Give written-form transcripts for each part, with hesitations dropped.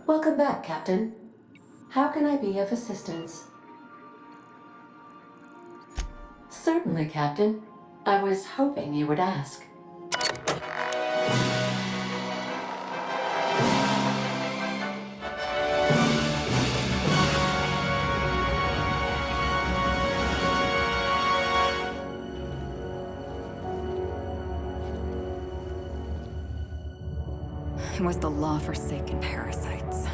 Welcome back, Captain. How can I be of assistance? Certainly, Captain. I was hoping you would ask. It was the law-forsaken parasites.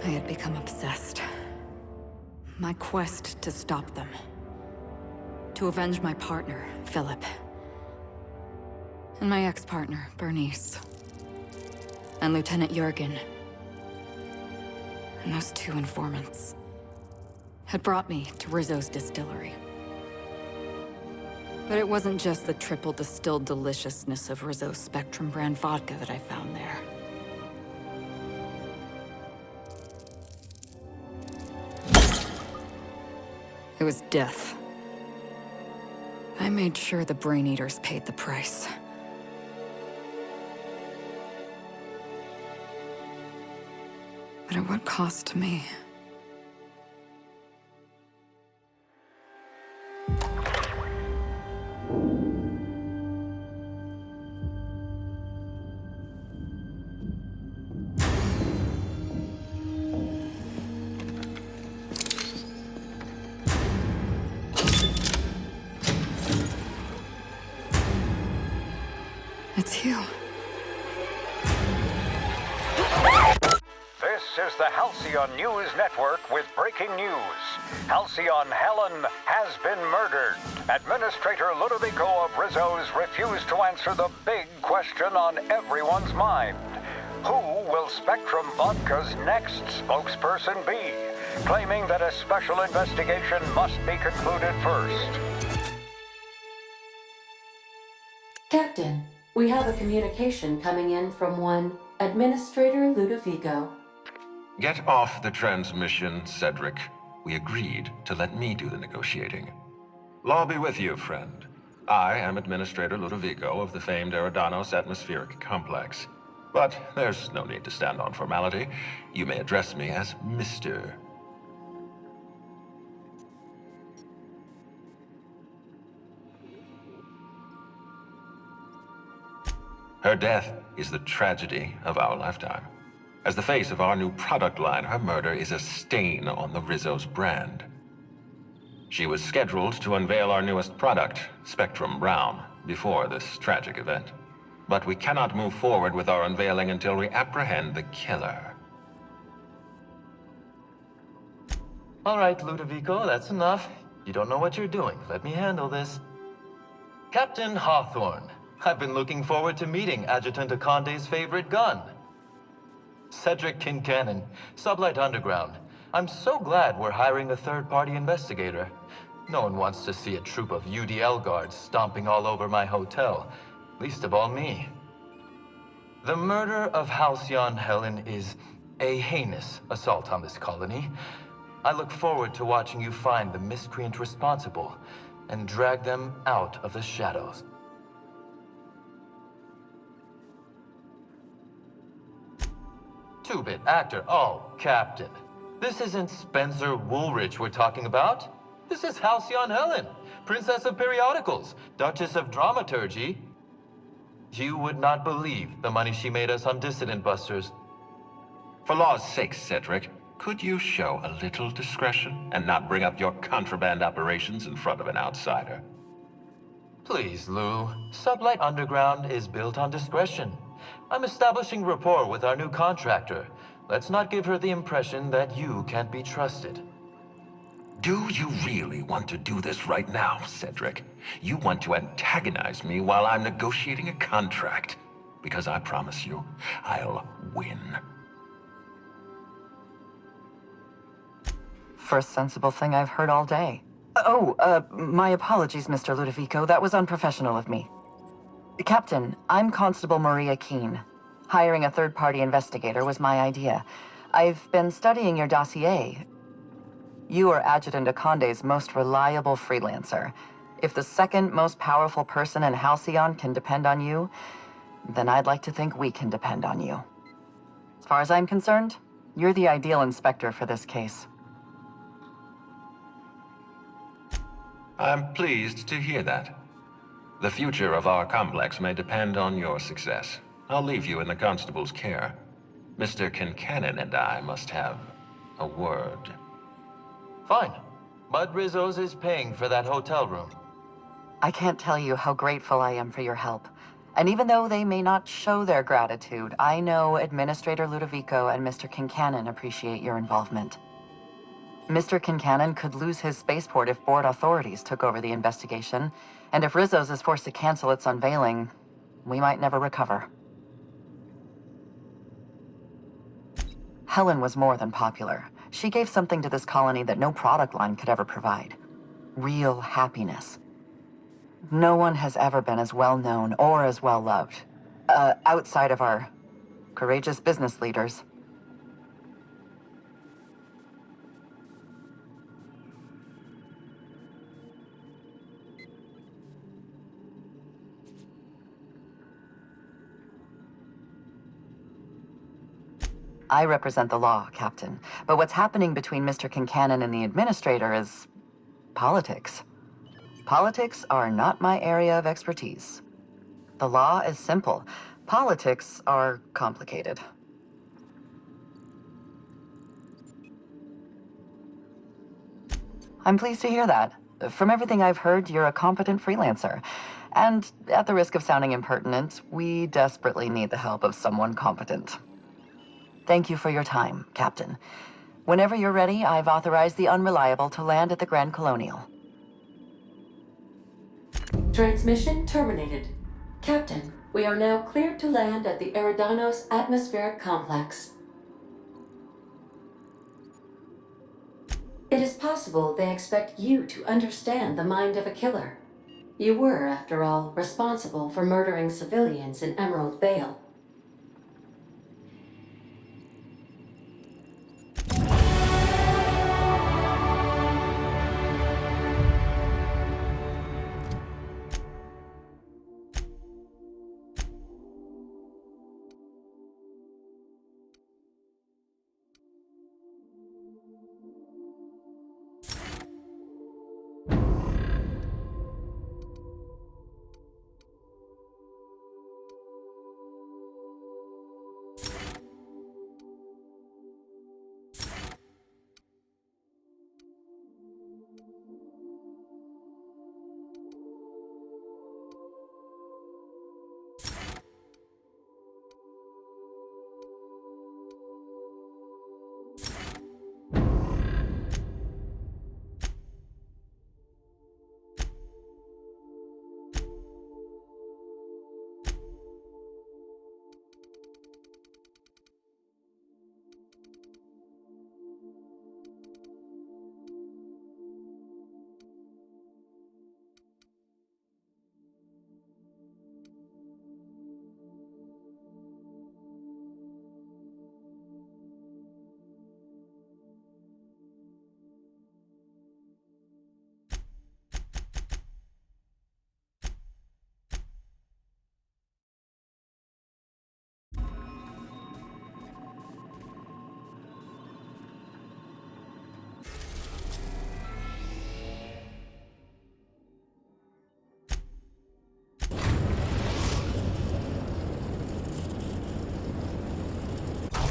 I had become obsessed. My quest to stop them. To avenge my partner, Philip. And my ex-partner, Bernice. And Lieutenant Jurgen. And those two informants had brought me to Rizzo's distillery. But it wasn't just the triple distilled deliciousness of Rizzo's Spectrum brand vodka that I found there. It was death. I made sure the Brain Eaters paid the price. But at what cost to me? It's you. This is the Halcyon News Network with breaking news. Halcyon Helen has been murdered. Administrator Ludovico of Rizzo's refused to answer the big question on everyone's mind. Who will Spectrum Vodka's next spokesperson be? Claiming that a special investigation must be concluded first. Captain, we have a communication coming in from one Administrator Ludovico. Get off the transmission, Cedric. We agreed to let me do the negotiating. Law be with you, friend. I am Administrator Ludovico of the famed Eridanos Atmospheric Complex. But there's no need to stand on formality. You may address me as Mr. Her death is the tragedy of our lifetime. As the face of our new product line, her murder is a stain on the Rizzo's brand. She was scheduled to unveil our newest product, Spectrum Brown, before this tragic event. But we cannot move forward with our unveiling until we apprehend the killer. All right, Ludovico, that's enough. You don't know what you're doing. Let me handle this. Captain Hawthorne, I've been looking forward to meeting Adjutant Akande's favorite gun. Cedric Kincannon, Sublight Underground. I'm so glad we're hiring a third-party investigator. No one wants to see a troop of UDL guards stomping all over my hotel. Least of all me. The murder of Halcyon Helen is a heinous assault on this colony. I look forward to watching you find the miscreant responsible and drag them out of the shadows. Two-bit actor. Oh, Captain. This isn't Spencer Woolrich we're talking about. This is Halcyon Helen, Princess of Periodicals, Duchess of Dramaturgy. You would not believe the money she made us on Dissident Busters. For law's sake, Cedric, could you show a little discretion and not bring up your contraband operations in front of an outsider? Please, Lou. Sublight Underground is built on discretion. I'm establishing rapport with our new contractor. Let's not give her the impression that you can't be trusted. Do you really want to do this right now, Cedric? You want to antagonize me while I'm negotiating a contract. Because I promise you, I'll win. First sensible thing I've heard all day. My apologies, Mr. Ludovico. That was unprofessional of me. Captain, I'm Constable Maria Keene. Hiring a third-party investigator was my idea. I've been studying your dossier. You are Adjutant Akande's most reliable freelancer. If the second most powerful person in Halcyon can depend on you, then I'd like to think we can depend on you. As far as I'm concerned, you're the ideal inspector for this case. I'm pleased to hear that. The future of our complex may depend on your success. I'll leave you in the constable's care. Mr. Kincannon and I must have a word. Fine. Bud Rizzo's is paying for that hotel room. I can't tell you how grateful I am for your help. And even though they may not show their gratitude, I know Administrator Ludovico and Mr. Kincannon appreciate your involvement. Mr. Kincannon could lose his spaceport if board authorities took over the investigation, and if Rizzo's is forced to cancel its unveiling, we might never recover. Helen was more than popular. She gave something to this colony that no product line could ever provide. Real happiness. No one has ever been as well known or as well loved, outside of our courageous business leaders. I represent the law, Captain. But what's happening between Mr. Kincannon and the Administrator is politics. Politics are not my area of expertise. The law is simple. Politics are complicated. I'm pleased to hear that. From everything I've heard, you're a competent freelancer. And at the risk of sounding impertinent, we desperately need the help of someone competent. Thank you for your time, Captain. Whenever you're ready, I've authorized the Unreliable to land at the Grand Colonial. Transmission terminated. Captain, we are now cleared to land at the Eridanos atmospheric complex. It is possible they expect you to understand the mind of a killer. You were, after all, responsible for murdering civilians in Emerald Vale.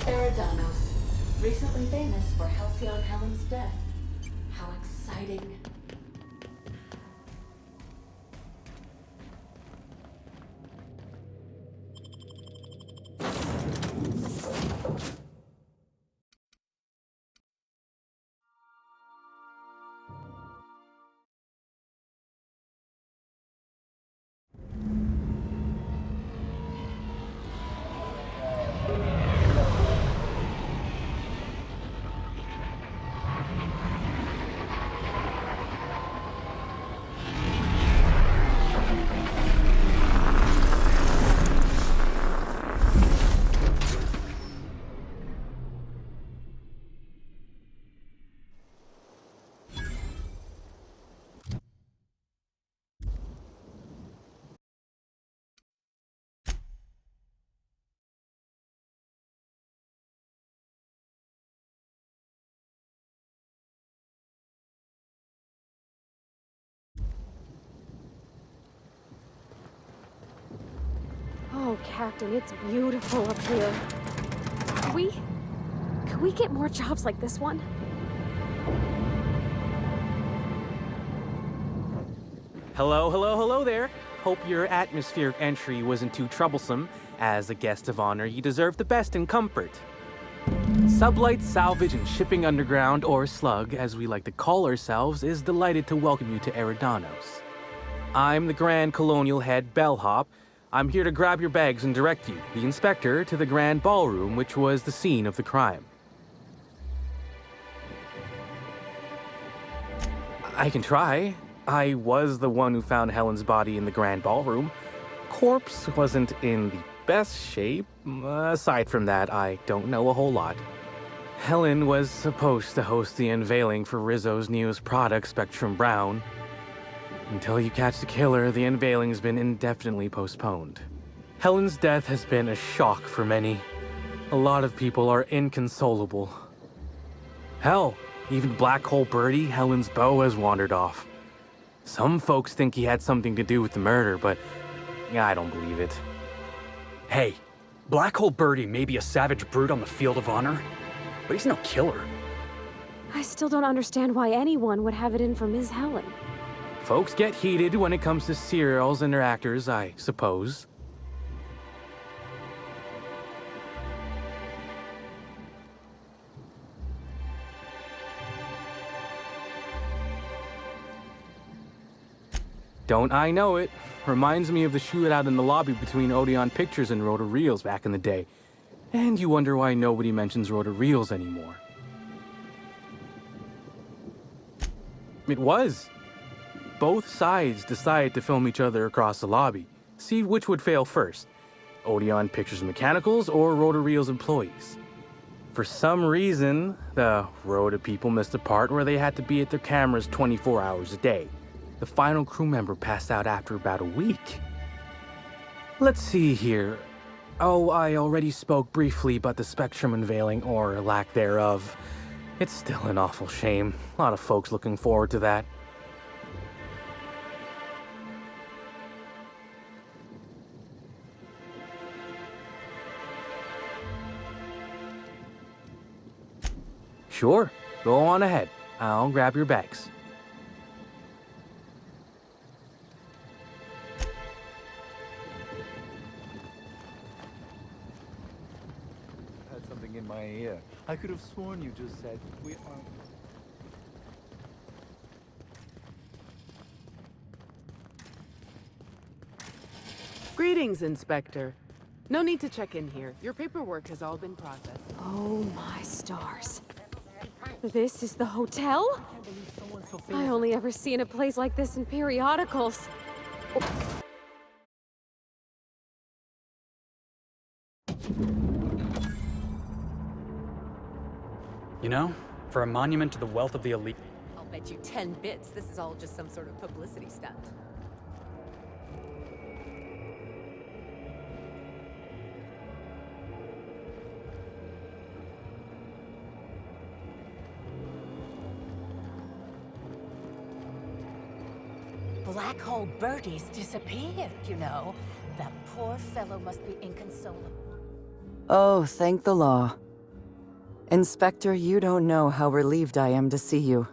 Eridanos, recently famous for Halcyon Helen's death. How exciting. Oh, Captain, it's beautiful up here. Could we get more jobs like this one? Hello, hello, hello there. Hope your atmospheric entry wasn't too troublesome. As a guest of honor, you deserve the best in comfort. Sublight Salvage and Shipping Underground, or Slug, as we like to call ourselves, is delighted to welcome you to Eridanos. I'm the Grand Colonial Head Bellhop. I'm here to grab your bags and direct you, the Inspector, to the Grand Ballroom, which was the scene of the crime. I can try. I was the one who found Helen's body in the Grand Ballroom. Corpse wasn't in the best shape. Aside from that, I don't know a whole lot. Helen was supposed to host the unveiling for Rizzo's newest product, Spectrum Brown. Until you catch the killer, the unveiling's been indefinitely postponed. Helen's death has been a shock for many. A lot of people are inconsolable. Hell, even Black Hole Birdie, Helen's beau, has wandered off. Some folks think he had something to do with the murder, but I don't believe it. Hey, Black Hole Birdie may be a savage brute on the field of honor, but he's no killer. I still don't understand why anyone would have it in for Ms. Helen. Folks get heated when it comes to serials and their actors, I suppose. Don't I know it? Reminds me of the shootout in the lobby between Odeon Pictures and Rota Reels back in the day. And you wonder why nobody mentions Rota Reels anymore. It was. Both sides decided to film each other across the lobby. See which would fail first. Odeon Pictures Mechanicals or Rota Reels employees. For some reason, the Rota people missed the part where they had to be at their cameras 24 hours a day. The final crew member passed out after about a week. Let's see here. Oh, I already spoke briefly about the Spectrum unveiling, or lack thereof. It's still an awful shame. A lot of folks looking forward to that. Sure, go on ahead. I'll grab your bags. Had something in my ear. I could have sworn you just said we are. Greetings, Inspector. No need to check in here. Your paperwork has all been processed. Oh my stars. This is the hotel? I only ever seen a place like this in periodicals. You know, for a monument to the wealth of the elite. I'll bet you 10 bits this is all just some sort of publicity stunt. Black Hole Birdie's disappeared, you know. That poor fellow must be inconsolable. Oh, thank the law. Inspector, you don't know how relieved I am to see you.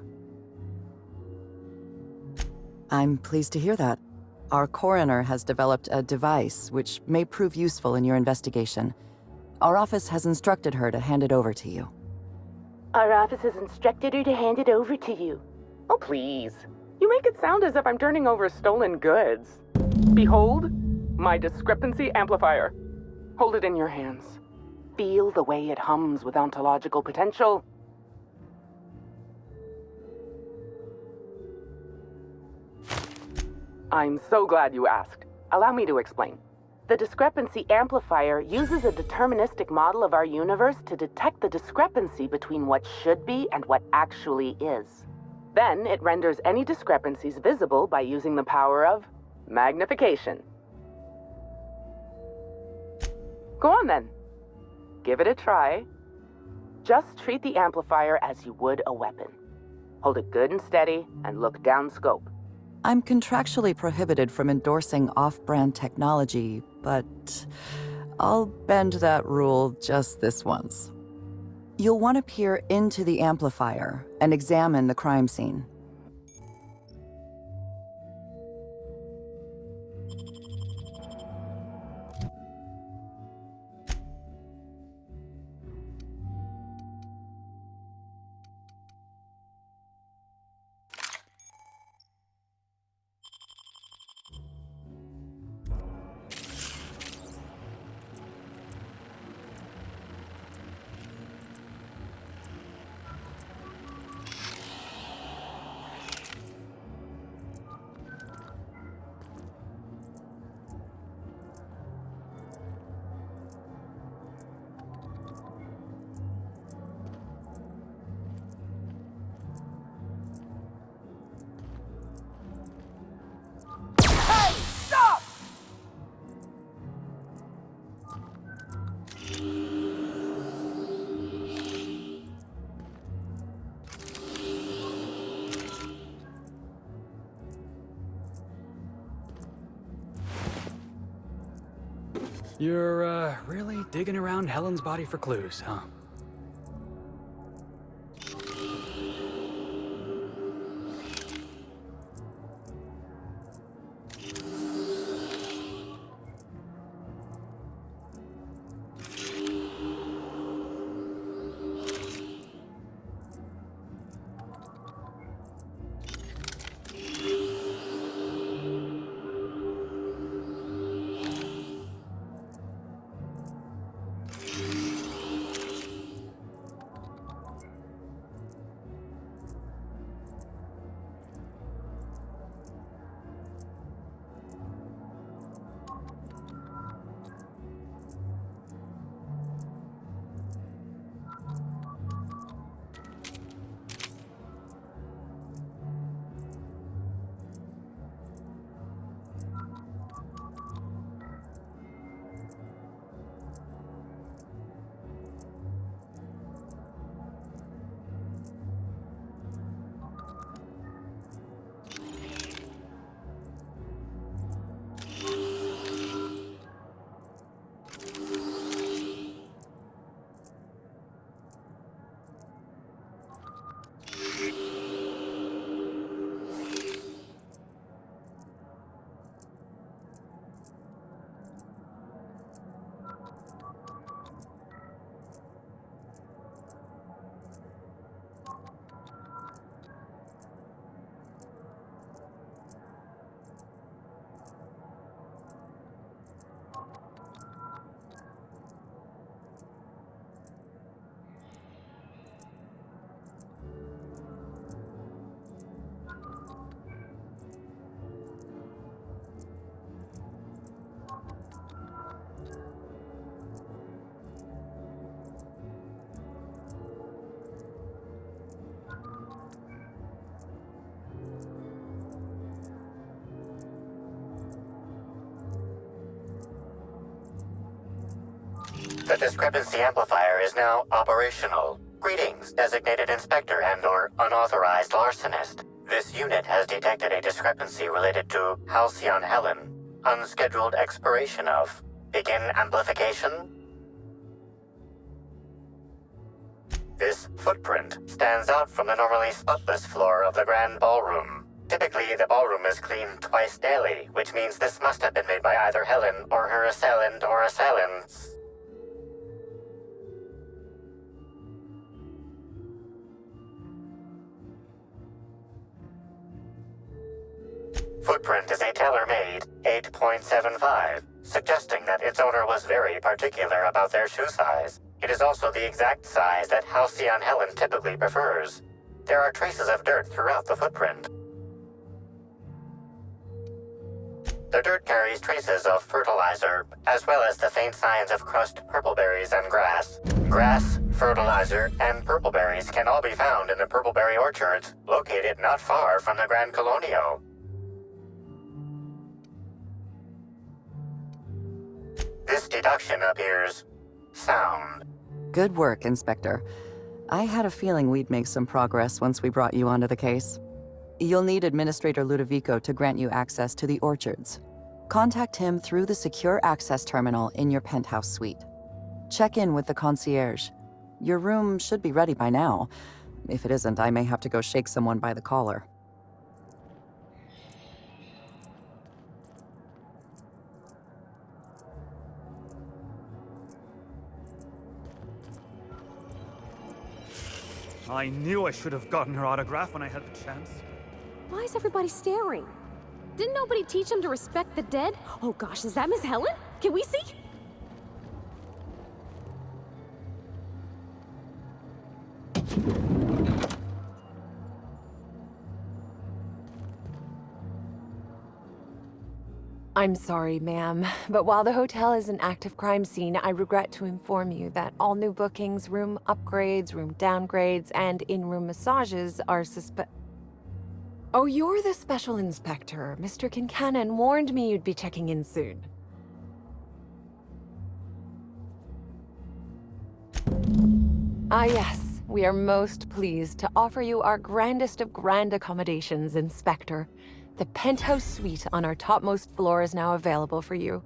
I'm pleased to hear that. Our coroner has developed a device which may prove useful in your investigation. Our office has instructed her to hand it over to you. Our office has instructed her to hand it over to you. Oh, please. You make it sound as if I'm turning over stolen goods. Behold, my discrepancy amplifier. Hold it in your hands. Feel the way it hums with ontological potential. I'm so glad you asked. Allow me to explain. The discrepancy amplifier uses a deterministic model of our universe to detect the discrepancy between what should be and what actually is. Then it renders any discrepancies visible by using the power of magnification. Go on then. Give it a try. Just treat the amplifier as you would a weapon. Hold it good and steady and look down scope. I'm contractually prohibited from endorsing off-brand technology, but I'll bend that rule just this once. You'll want to peer into the amplifier and examine the crime scene. You're, really digging around Helen's body for clues, huh? The discrepancy amplifier is now operational. Greetings, designated inspector and/or unauthorized larcenist. This unit has detected a discrepancy related to Halcyon Helen. Unscheduled expiration of. Begin amplification. This footprint stands out from the normally spotless floor of the Grand Ballroom. Typically, the ballroom is cleaned twice daily, which means this must have been made by either Helen or her assailant or assailants. Footprint is a tailor-made 8.75, suggesting that its owner was very particular about their shoe size. It is also the exact size that Halcyon Helen typically prefers. There are traces of dirt throughout the footprint. The dirt carries traces of fertilizer, as well as the faint signs of crushed purpleberries and grass. Grass, fertilizer, and purpleberries can all be found in the purpleberry orchards, located not far from the Grand Colonio. This deduction appears sound. Good work, Inspector. I had a feeling we'd make some progress once we brought you onto the case. You'll need Administrator Ludovico to grant you access to the orchards. Contact him through the secure access terminal in your penthouse suite. Check in with the concierge. Your room should be ready by now. If it isn't, I may have to go shake someone by the collar. I knew I should have gotten her autograph when I had the chance. Why is everybody staring? Didn't nobody teach them to respect the dead? Oh gosh, is that Miss Helen? Can we see? I'm sorry, ma'am, but while the hotel is an active crime scene, I regret to inform you that all new bookings, room upgrades, room downgrades, and in-room massages are Oh, you're the special inspector. Mr. Kincannon warned me you'd be checking in soon. Ah, yes. We are most pleased to offer you our grandest of grand accommodations, Inspector. The penthouse suite on our topmost floor is now available for you.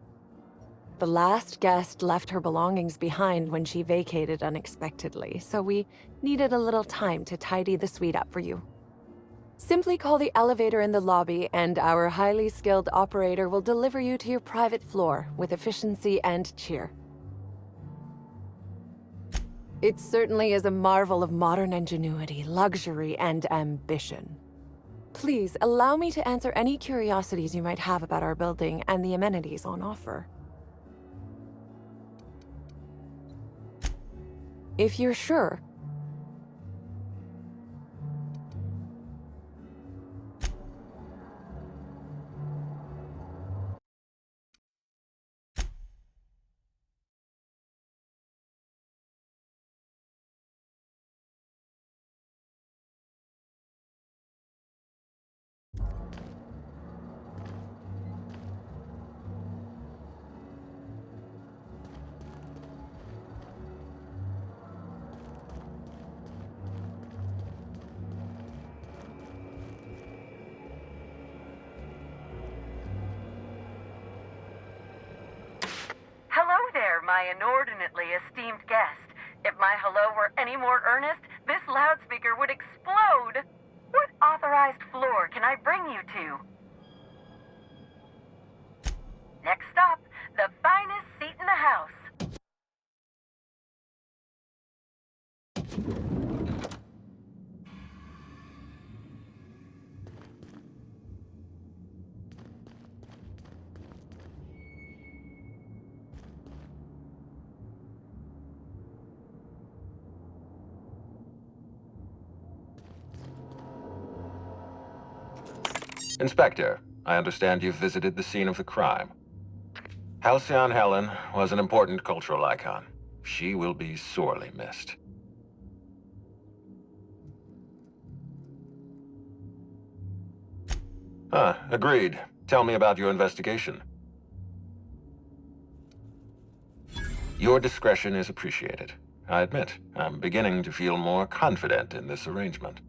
The last guest left her belongings behind when she vacated unexpectedly, so we needed a little time to tidy the suite up for you. Simply call the elevator in the lobby, and our highly skilled operator will deliver you to your private floor with efficiency and cheer. It certainly is a marvel of modern ingenuity, luxury, and ambition. Please, allow me to answer any curiosities you might have about our building and the amenities on offer. If you're sure. Hello there, my inordinately esteemed guest. If my hello were any more earnest, this loudspeaker would explode. What authorized floor can I bring you to? Next stop, the finest seat in the house. Inspector, I understand you've visited the scene of the crime. Halcyon Helen was an important cultural icon. She will be sorely missed. Agreed. Tell me about your investigation. Your discretion is appreciated. I admit, I'm beginning to feel more confident in this arrangement.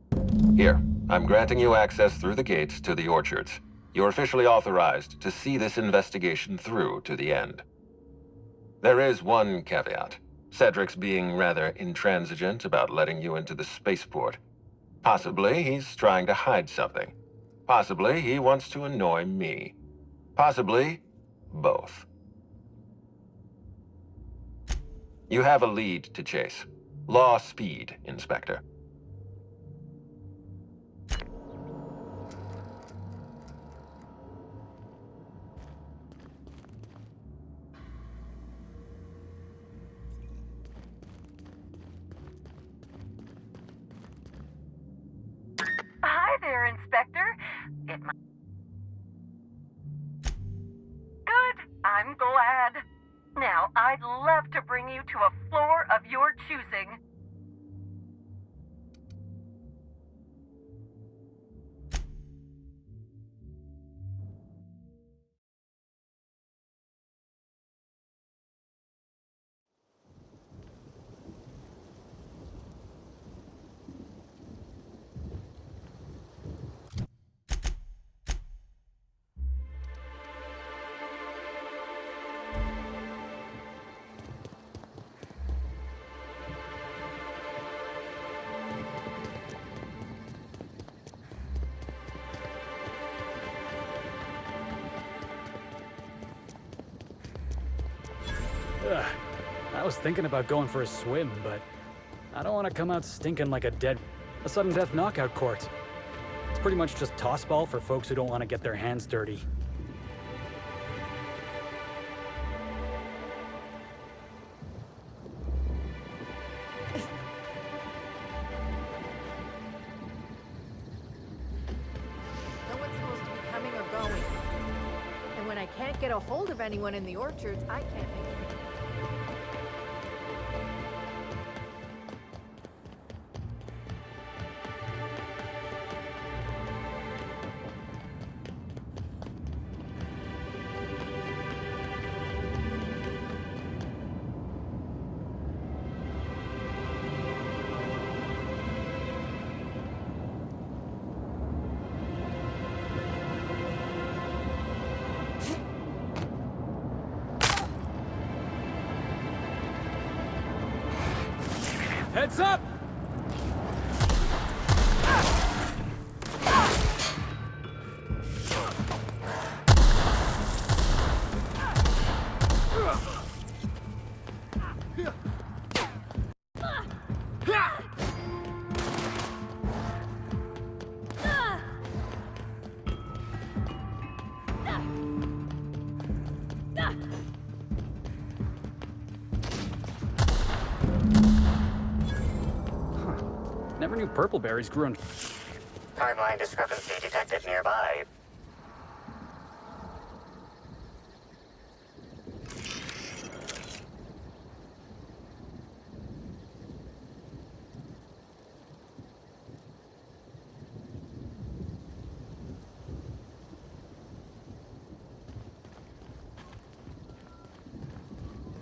Here, I'm granting you access through the gates to the orchards. You're officially authorized to see this investigation through to the end. There is one caveat. Cedric's being rather intransigent about letting you into the spaceport. Possibly he's trying to hide something. Possibly he wants to annoy me. Possibly both. You have a lead to chase. Law speed, Inspector. Hi there, Inspector. It might... Good. I'm glad. Now, I'd love to bring you to a floor of your choosing. Ugh. I was thinking about going for a swim, but I don't want to come out stinking like a sudden death knockout corpse. It's pretty much just tossball for folks who don't want to get their hands dirty. No one's supposed to be coming or going. And when I can't get a hold of anyone in the orchards, I can't make it. Heads up! Never knew purple berries grew on... Timeline discrepancy detected nearby.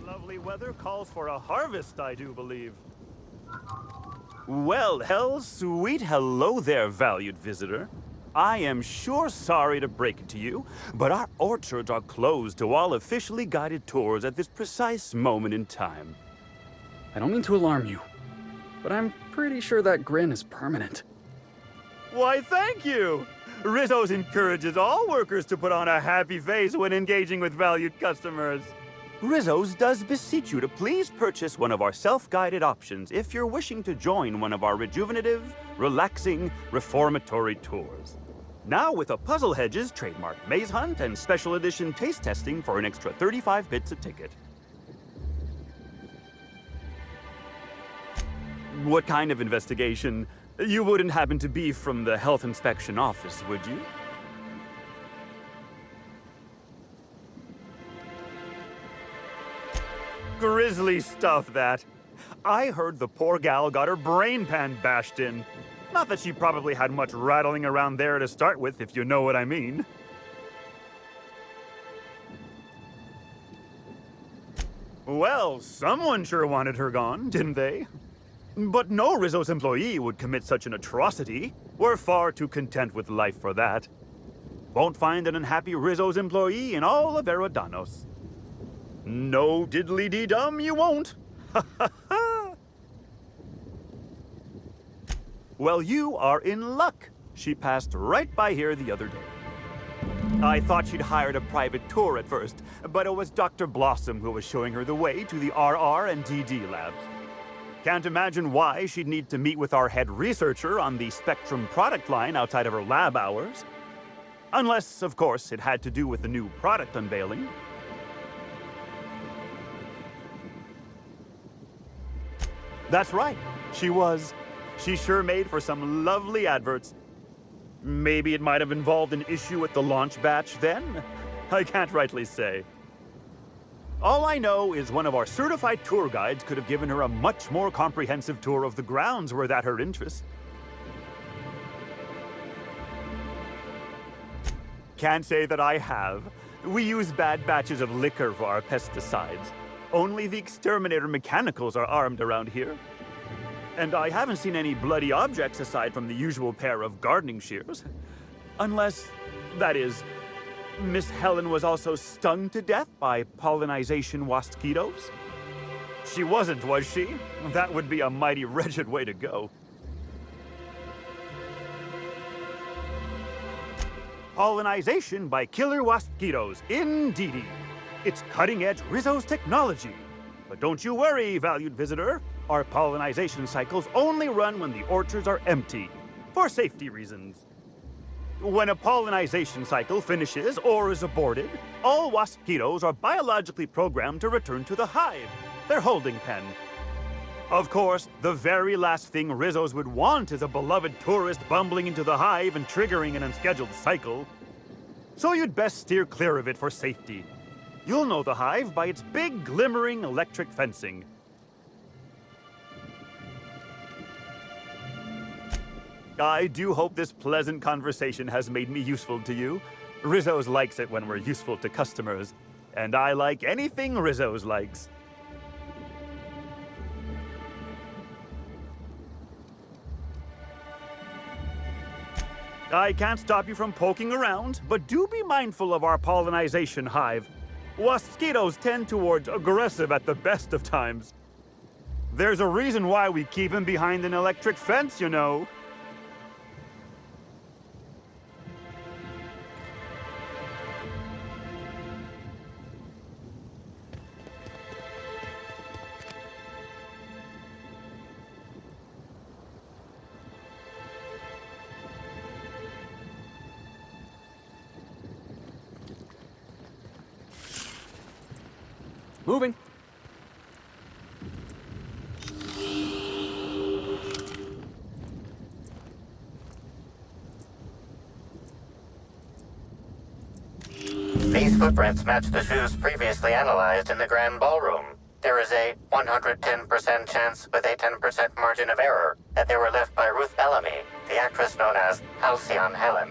Lovely weather calls for a harvest, I do believe. Well, sweet hello there, valued visitor. I am sure sorry to break it to you, but our orchards are closed to all officially guided tours at this precise moment in time. I don't mean to alarm you, but I'm pretty sure that grin is permanent. Why, thank you! Rizzo's encourages all workers to put on a happy face when engaging with valued customers. Rizzo's does beseech you to please purchase one of our self-guided options if you're wishing to join one of our rejuvenative, relaxing, reformatory tours. Now with a Puzzle Hedges trademark maze hunt and special edition taste testing for an extra 35 bits a ticket. What kind of investigation? You wouldn't happen to be from the health inspection office, would you? Grisly stuff, that. I heard the poor gal got her brain pan bashed in. Not that she probably had much rattling around there to start with, if you know what I mean. Well, someone sure wanted her gone, didn't they? But no Rizzo's employee would commit such an atrocity. We're far too content with life for that. Won't find an unhappy Rizzo's employee in all of Eridanos. No diddly-dee-dum, you won't. Well, you are in luck. She passed right by here the other day. I thought she'd hired a private tour at first, but it was Dr. Blossom who was showing her the way to the RR and DD labs. Can't imagine why she'd need to meet with our head researcher on the Spectrum product line outside of her lab hours. Unless, of course, it had to do with the new product unveiling. That's right, she was. She sure made for some lovely adverts. Maybe it might have involved an issue with the launch batch then? I can't rightly say. All I know is one of our certified tour guides could have given her a much more comprehensive tour of the grounds were that her interest. Can't say that I have. We use bad batches of liquor for our pesticides. Only the exterminator mechanicals are armed around here. And I haven't seen any bloody objects aside from the usual pair of gardening shears. Unless, that is, Miss Helen was also stung to death by pollinization mosquitoes? She wasn't, was she? That would be a mighty wretched way to go. Pollinization by killer mosquitoes, indeedy. It's cutting-edge Rizzo's technology, But don't you worry, valued visitor. Our pollinization cycles only run when the orchards are empty, for safety reasons. When a pollinization cycle finishes or is aborted, all waspitos are biologically programmed to return to the hive, their holding pen. Of course, the very last thing Rizzos would want is a beloved tourist bumbling into the hive and triggering an unscheduled cycle. So you'd best steer clear of it for safety. You'll know the hive by its big, glimmering electric fencing. I do hope this pleasant conversation has made me useful to you. Rizzo's likes it when we're useful to customers, and I like anything Rizzo's likes. I can't stop you from poking around, but do be mindful of our pollinization hive. Waspitos tend towards aggressive at the best of times. There's a reason why we keep him behind an electric fence, you know. Moving. These footprints match the shoes previously analyzed in the Grand Ballroom. There is a 110% chance with a 10% margin of error that they were left by Ruth Bellamy, the actress known as Halcyon Helen.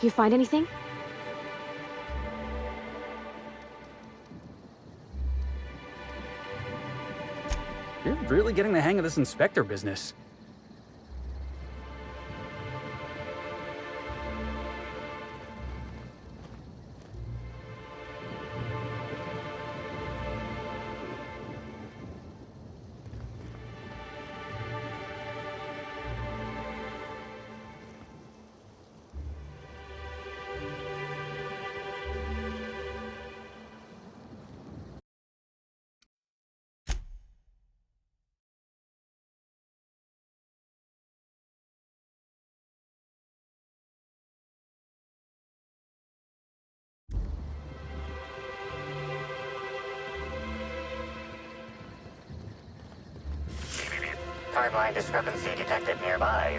You find anything? You're really getting the hang of this inspector business. Timeline discrepancy detected nearby.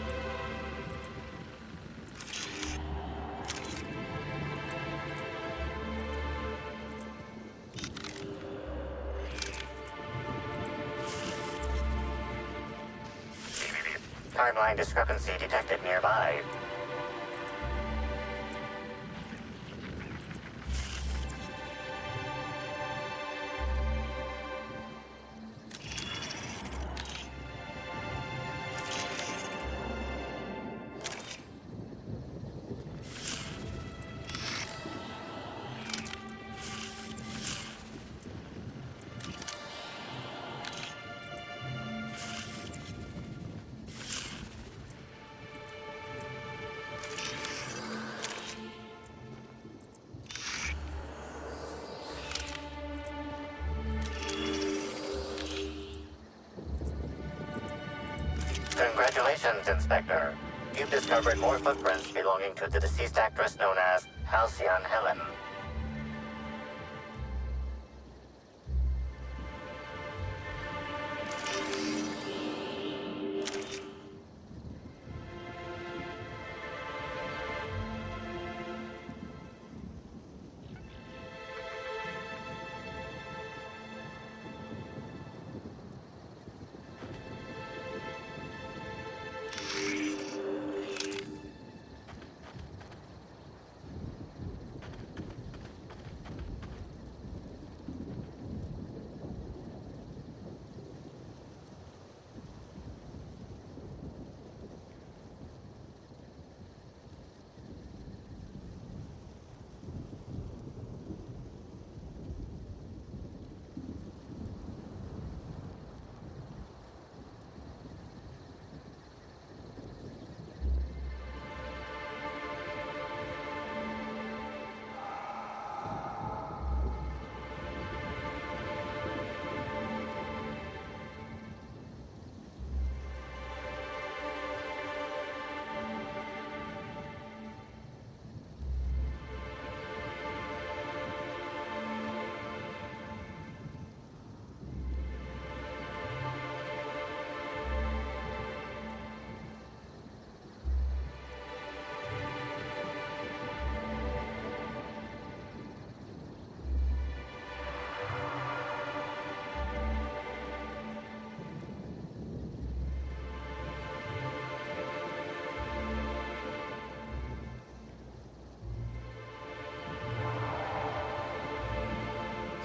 Timeline discrepancy detected nearby. Congratulations, Inspector. You've discovered more footprints belonging to the deceased actress known as Halcyon Helen.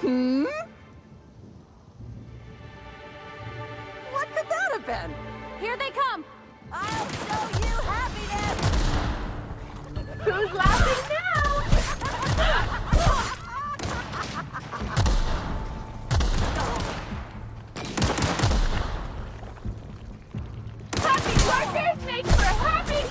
Hmm? What could that have been? Here they come! I'll show you happiness! Who's laughing now? Happy workers make for happy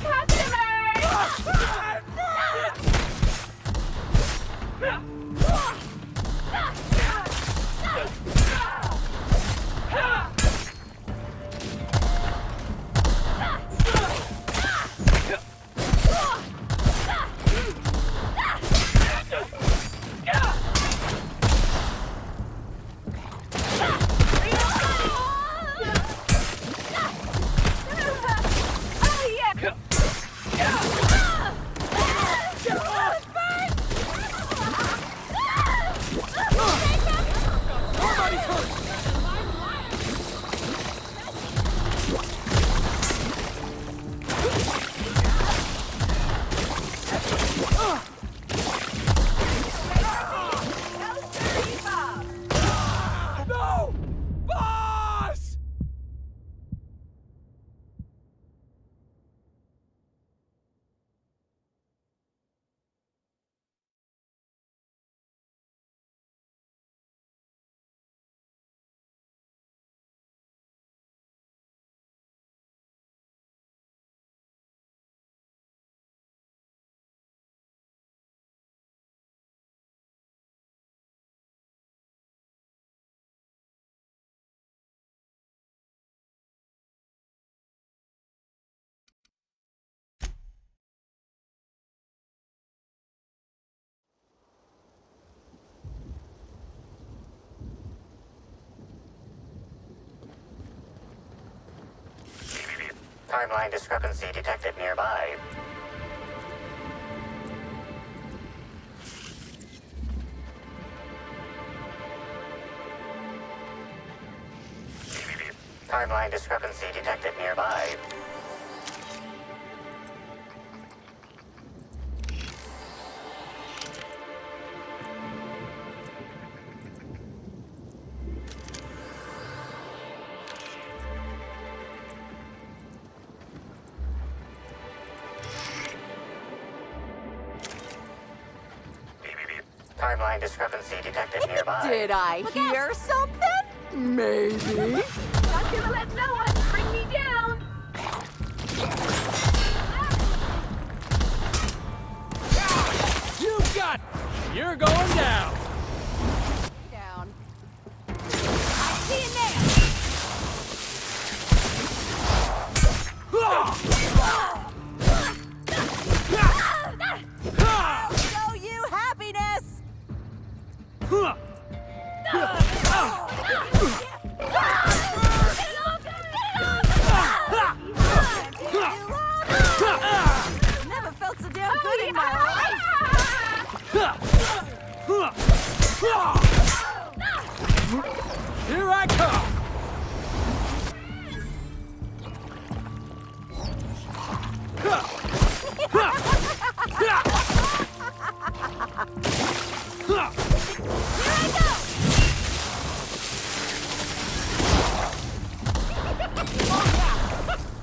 No! Boss! Timeline discrepancy detected nearby. Timeline discrepancy detected nearby. Timeline discrepancy detected nearby. Did I hear something? Maybe. Not gonna let no one bring me down! You got me. You're going down. Down. I see you now. I'll show you happiness. Never felt so damn good in my life. Here I come.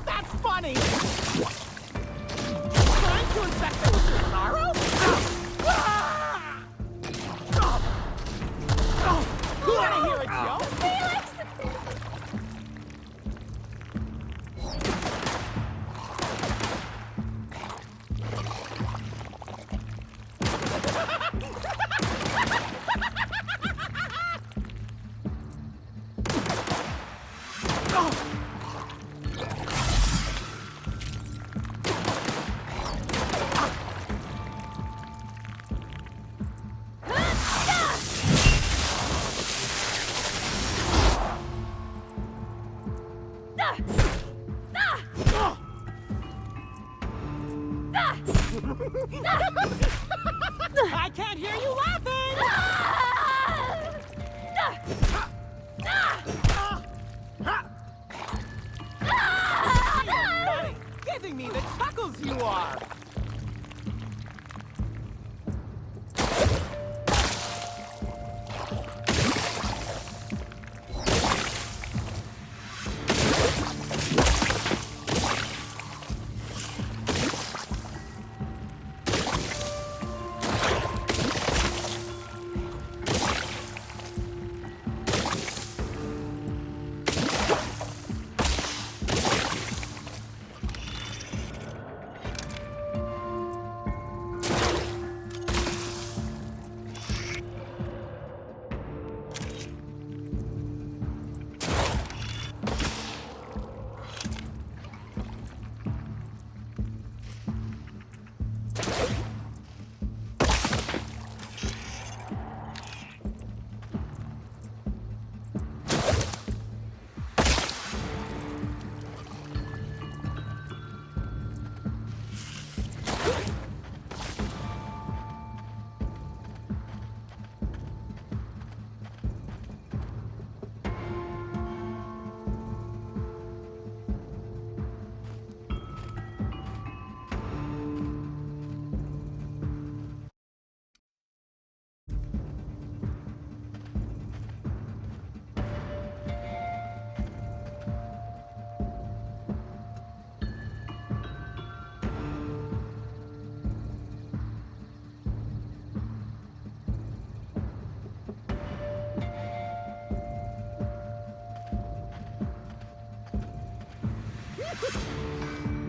That's funny. Trying to infect me with your sorrow? You wanna hear a joke, Felix? I can't hear you laughing! Funny, giving me the chuckles you are!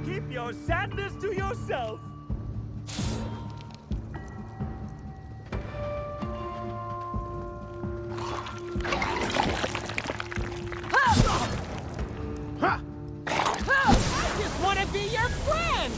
Keep your sadness to yourself. I just want to be your friend!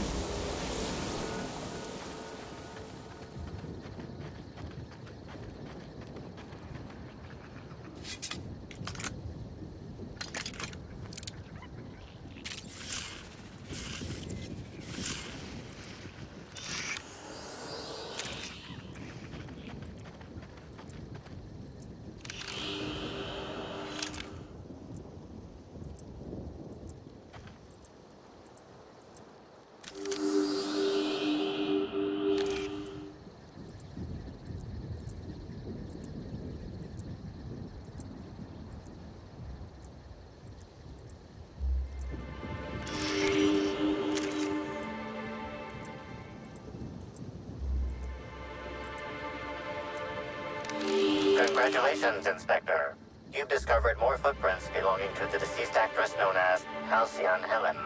Congratulations, Inspector. You've discovered more footprints belonging to the deceased actress known as Halcyon Helen.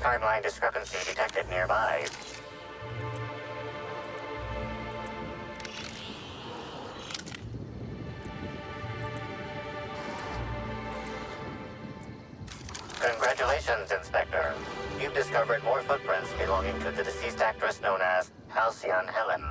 Timeline discrepancy detected nearby. Congratulations, Inspector. You've discovered more footprints belonging to the deceased actress known as Halcyon Helen.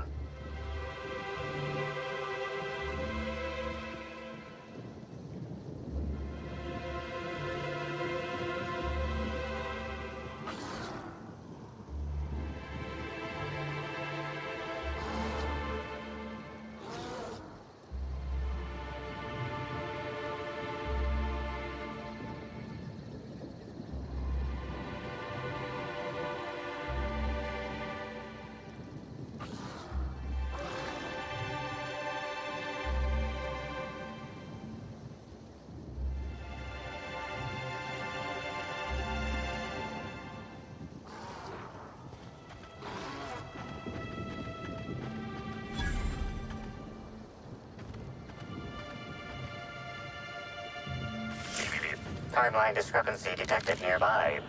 Timeline discrepancy detected nearby.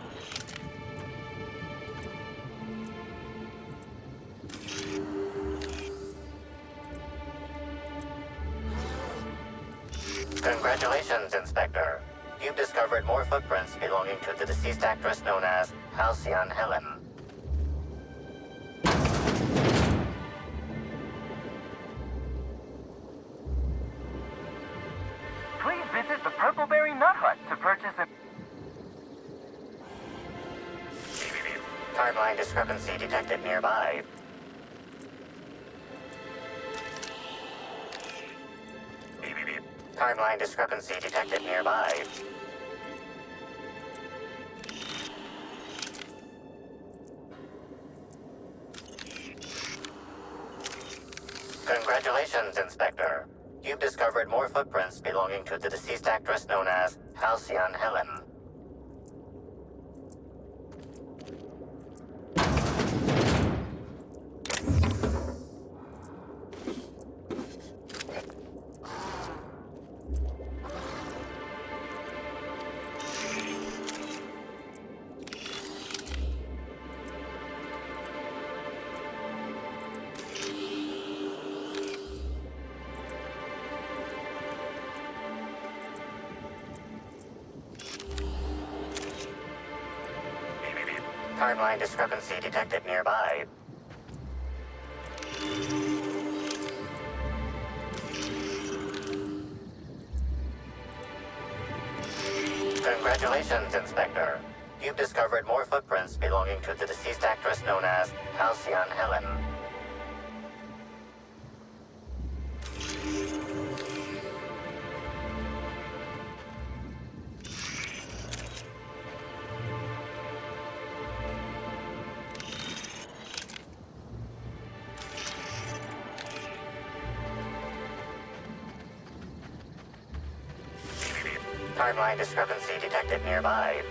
Congratulations, Inspector. You've discovered more footprints belonging to the deceased actress known as Halcyon Helen. Please visit the Purpleberry Nut Hut to purchase a... Timeline discrepancy detected nearby. Timeline discrepancy detected nearby. Congratulations, Inspector. You've discovered more footprints belonging to the deceased actress known as Halcyon Helen. Timeline discrepancy detected nearby. Congratulations, Inspector. You've discovered more footprints belonging to the deceased actress known as Halcyon Helen. Timeline discrepancy detected nearby.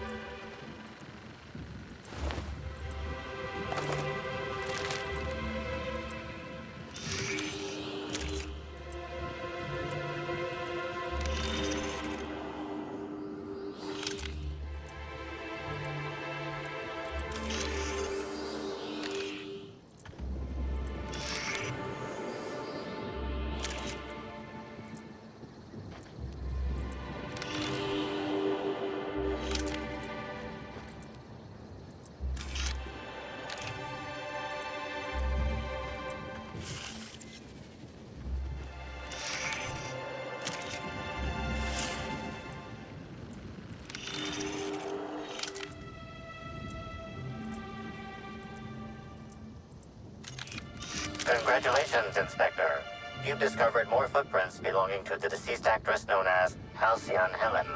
Congratulations, Inspector. You've discovered more footprints belonging to the deceased actress known as Halcyon Helen.